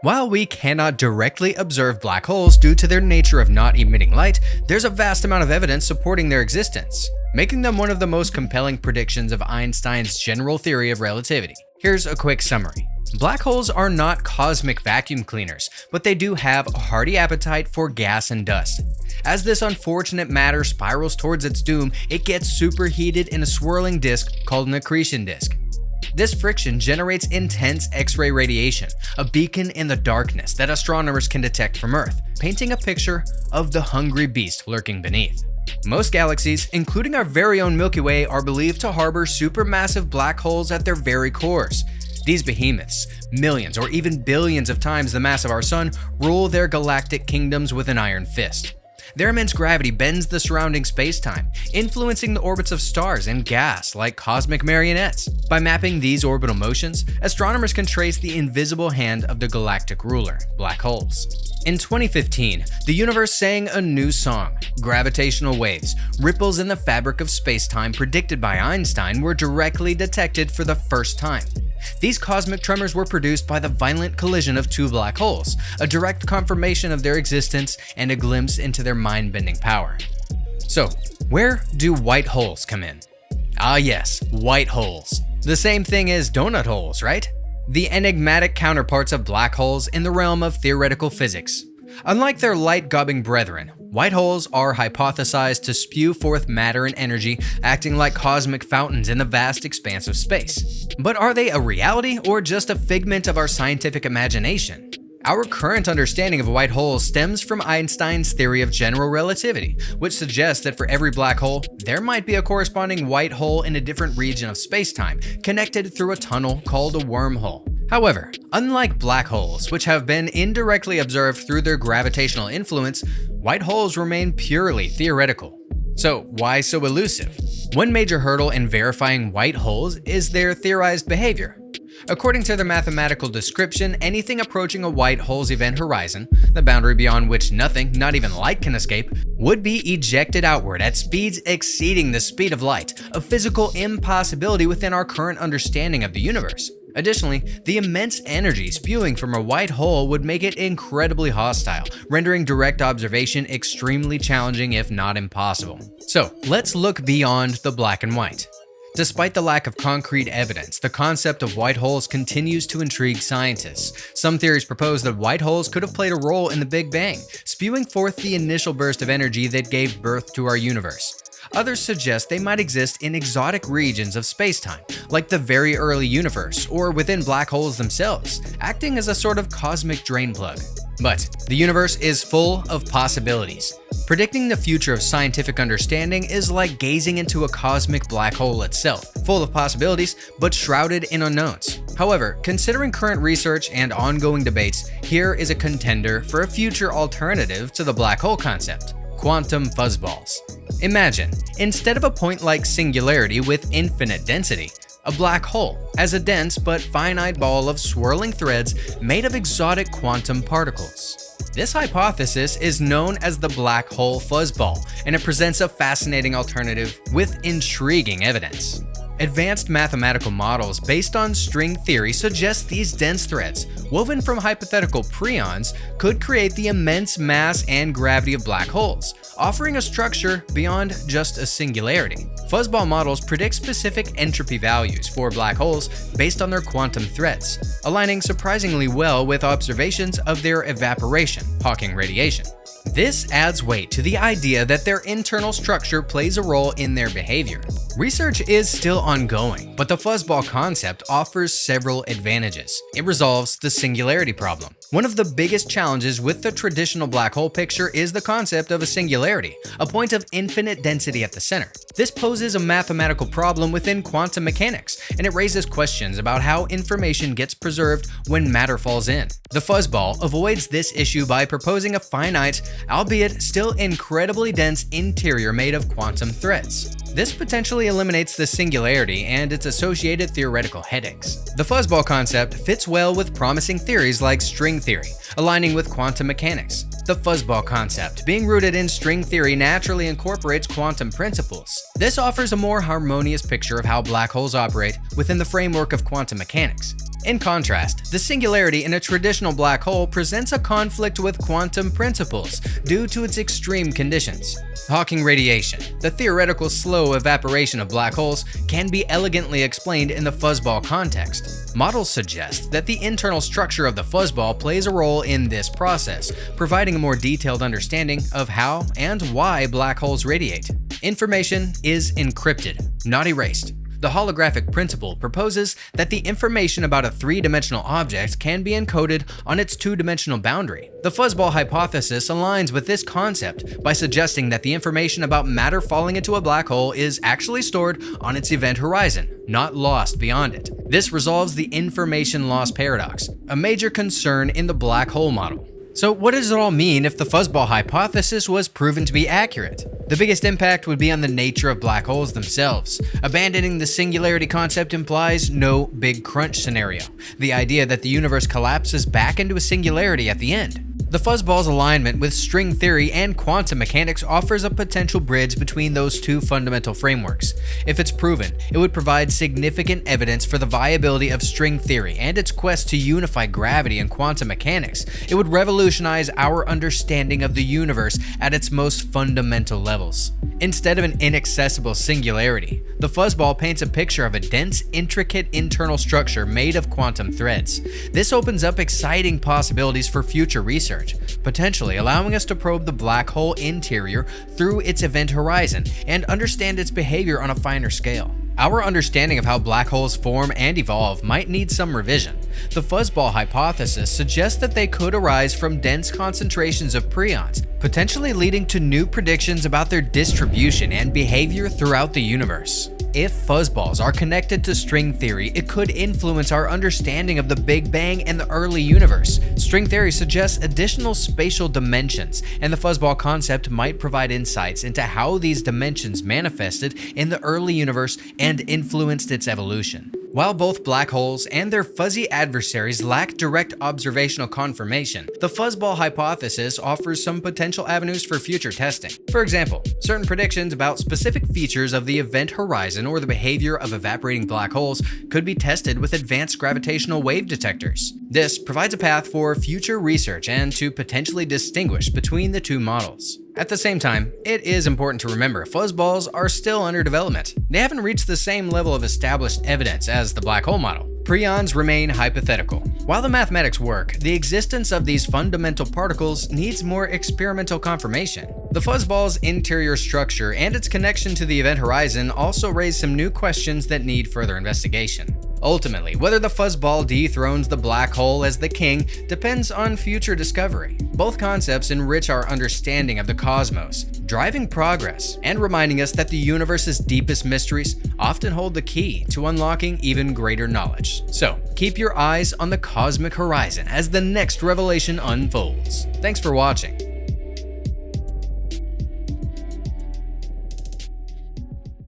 While we cannot directly observe black holes due to their nature of not emitting light, there's a vast amount of evidence supporting their existence, making them one of the most compelling predictions of Einstein's general theory of relativity. Here's a quick summary. Black holes are not cosmic vacuum cleaners, but they do have a hearty appetite for gas and dust. As this unfortunate matter spirals towards its doom, it gets superheated in a swirling disk called an accretion disk. This friction generates intense X-ray radiation, a beacon in the darkness that astronomers can detect from Earth, painting a picture of the hungry beast lurking beneath. Most galaxies, including our very own Milky Way, are believed to harbor supermassive black holes at their very cores. These behemoths, millions or even billions of times the mass of our Sun, rule their galactic kingdoms with an iron fist. Their immense gravity bends the surrounding space-time, influencing the orbits of stars and gas like cosmic marionettes. By mapping these orbital motions, astronomers can trace the invisible hand of the galactic ruler, black holes. In 2015, the universe sang a new song. Gravitational waves, ripples in the fabric of space-time predicted by Einstein, were directly detected for the first time. These cosmic tremors were produced by the violent collision of two black holes, a direct confirmation of their existence and a glimpse into their mind-bending power. So, where do white holes come in? Ah yes, white holes. The same thing as donut holes, right? The enigmatic counterparts of black holes in the realm of theoretical physics. Unlike their light-gubbing brethren, white holes are hypothesized to spew forth matter and energy, acting like cosmic fountains in the vast expanse of space. But are they a reality or just a figment of our scientific imagination? Our current understanding of white holes stems from Einstein's theory of general relativity, which suggests that for every black hole, there might be a corresponding white hole in a different region of space-time, connected through a tunnel called a wormhole. However, unlike black holes, which have been indirectly observed through their gravitational influence, white holes remain purely theoretical. So why so elusive? One major hurdle in verifying white holes is their theorized behavior. According to their mathematical description, anything approaching a white hole's event horizon, the boundary beyond which nothing, not even light, can escape, would be ejected outward at speeds exceeding the speed of light, a physical impossibility within our current understanding of the universe. Additionally, the immense energy spewing from a white hole would make it incredibly hostile, rendering direct observation extremely challenging if not impossible. So, let's look beyond the black and white. Despite the lack of concrete evidence, the concept of white holes continues to intrigue scientists. Some theories propose that white holes could have played a role in the Big Bang, spewing forth the initial burst of energy that gave birth to our universe. Others suggest they might exist in exotic regions of space-time, like the very early universe, or within black holes themselves, acting as a sort of cosmic drain plug. But the universe is full of possibilities. Predicting the future of scientific understanding is like gazing into a cosmic black hole itself, full of possibilities, but shrouded in unknowns. However, considering current research and ongoing debates, here is a contender for a future alternative to the black hole concept: quantum fuzzballs. Imagine, instead of a point-like singularity with infinite density, a black hole as a dense but finite ball of swirling threads made of exotic quantum particles. This hypothesis is known as the black hole fuzzball, and it presents a fascinating alternative with intriguing evidence. Advanced mathematical models based on string theory suggest these dense threads, woven from hypothetical preons, could create the immense mass and gravity of black holes, offering a structure beyond just a singularity. Fuzzball models predict specific entropy values for black holes based on their quantum threads, aligning surprisingly well with observations of their evaporation, Hawking radiation. This adds weight to the idea that their internal structure plays a role in their behavior. Research is still ongoing, but the fuzzball concept offers several advantages. It resolves the singularity problem. One of the biggest challenges with the traditional black hole picture is the concept of a singularity, a point of infinite density at the center. This poses a mathematical problem within quantum mechanics, and it raises questions about how information gets preserved when matter falls in. The fuzzball avoids this issue by proposing a finite, albeit still incredibly dense interior made of quantum threads. This potentially eliminates the singularity and its associated theoretical headaches. The fuzzball concept fits well with promising theories like string theory, aligning with quantum mechanics. The fuzzball concept, being rooted in string theory, naturally incorporates quantum principles. This offers a more harmonious picture of how black holes operate within the framework of quantum mechanics. In contrast, the singularity in a traditional black hole presents a conflict with quantum principles due to its extreme conditions. Hawking radiation, the theoretical slow evaporation of black holes, can be elegantly explained in the fuzzball context. Models suggest that the internal structure of the fuzzball plays a role in this process, providing a more detailed understanding of how and why black holes radiate. Information is encrypted, not erased. The holographic principle proposes that the information about a three-dimensional object can be encoded on its two-dimensional boundary. The fuzzball hypothesis aligns with this concept by suggesting that the information about matter falling into a black hole is actually stored on its event horizon, not lost beyond it. This resolves the information loss paradox, a major concern in the black hole model. So what does it all mean if the fuzzball hypothesis was proven to be accurate? The biggest impact would be on the nature of black holes themselves. Abandoning the singularity concept implies no big crunch scenario, the idea that the universe collapses back into a singularity at the end. The fuzzball's alignment with string theory and quantum mechanics offers a potential bridge between those two fundamental frameworks. If it's proven, it would provide significant evidence for the viability of string theory and its quest to unify gravity and quantum mechanics. It would revolutionize our understanding of the universe at its most fundamental levels. Instead of an inaccessible singularity, the fuzzball paints a picture of a dense, intricate internal structure made of quantum threads. This opens up exciting possibilities for future research, potentially allowing us to probe the black hole interior through its event horizon and understand its behavior on a finer scale. Our understanding of how black holes form and evolve might need some revision. The fuzzball hypothesis suggests that they could arise from dense concentrations of preons, potentially leading to new predictions about their distribution and behavior throughout the universe. If fuzzballs are connected to string theory, it could influence our understanding of the Big Bang and the early universe. String theory suggests additional spatial dimensions, and the fuzzball concept might provide insights into how these dimensions manifested in the early universe and influenced its evolution. While both black holes and their fuzzy adversaries lack direct observational confirmation, the fuzzball hypothesis offers some potential avenues for future testing. For example, certain predictions about specific features of the event horizon or the behavior of evaporating black holes could be tested with advanced gravitational wave detectors. This provides a path for future research and to potentially distinguish between the two models. At the same time, it is important to remember fuzzballs are still under development. They haven't reached the same level of established evidence as the black hole model. Preons remain hypothetical. While the mathematics work, the existence of these fundamental particles needs more experimental confirmation. The fuzzball's interior structure and its connection to the event horizon also raise some new questions that need further investigation. Ultimately, whether the fuzzball dethrones the black hole as the king depends on future discovery. Both concepts enrich our understanding of the cosmos, driving progress and reminding us that the universe's deepest mysteries often hold the key to unlocking even greater knowledge. So, keep your eyes on the cosmic horizon as the next revelation unfolds. Thanks for watching.